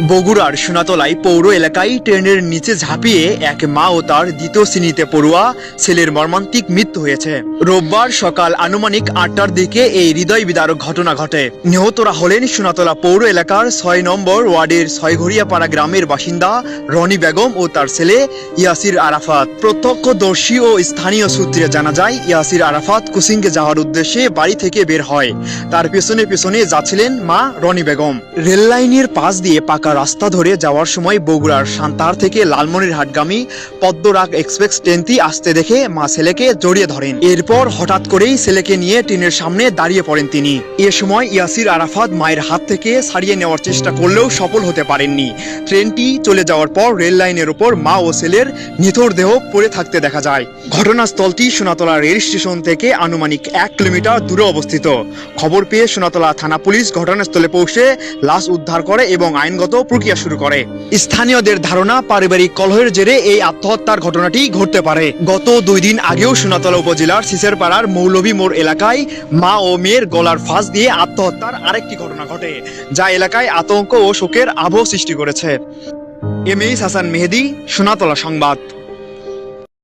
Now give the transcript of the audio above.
বগুড়ার সোনাতলায় পৌর এলাকায় ট্রেনের নিচে ঝাঁপিয়ে এক মা ও তার দ্বিতীয় শ্রেণীতে পড়ুয়া ছেলের মর্মান্তিক মৃত্যু হয়েছে। রোববার সকাল আনুমানিক 8টার দিকে এই হৃদয় বিদারক ঘটনা ঘটে। নিহতরা হলেন সোনাতলা পৌর এলাকার 6 নম্বর ওয়ার্ডের ছয়ঘরিয়াপাড়া গ্রামের বাসিন্দা রনি বেগম ও তার ছেলে ইয়াসির আরাফাত। প্রত্যক্ষদর্শী ও স্থানীয় সূত্রে জানা যায়, ইয়াসির আরাফাত কোচিংয়ে যাওয়ার উদ্দেশ্যে বাড়ি থেকে বের হয়। তার পেছনে পেছনে যাচ্ছিলেন মা রনি বেগম। রেল লাইনের পাশ দিয়ে পাকা রাস্তা ধরে যাওয়ার সময় বগুড়ার সান্তাহার থেকে লালমনিরহাটগামী পদ্মরাগ এক্সপ্রেস ট্রেনটি আসতে দেখে মা ছেলেকে জড়িয়ে ধরেন। এরপর হঠাৎ করেই ছেলেকে নিয়ে ট্রেনের সামনে দাঁড়িয়ে পড়েন তিনি। এ সময় ইয়াসির আরাফাত মায়ের হাত থেকে ছাড়িয়ে নেওয়ার চেষ্টা করলেও সফল হতে পারেননি। ট্রেনটি চলে যাওয়ার পর রেল লাইনের উপর মা ও ছেলের নিথর দেহ পড়ে থাকতে দেখা যায়। ঘটনাস্থলটি সোনাতলা রেল স্টেশন থেকে আনুমানিক 1 কিলোমিটার দূরে অবস্থিত। খবর পেয়ে সোনাতলা থানা পুলিশ ঘটনাস্থলে পৌঁছে লাশ উদ্ধার করে এবং আইনগত প্রক্রিয়া শুরু করে। স্থানীয়দের ধারণা, পারিবারিক কলহের জেরে এই আত্মহত্যার ঘটনাটি ঘটতে পারে। গত 2 দিন আগেও সোনাতলা উপজেলার সিসেরপাড়ার মৌলভী মোড় এলাকায় মা ও মেয়ের গলার ফাঁস দিয়ে আত্মহত্যার আরেকটি ঘটনা ঘটে, যা এলাকায় আতঙ্ক ও শোকের আবহ সৃষ্টি করেছে। এমএইচ হাসান মেহেদী, সোনাতলা সংবাদ।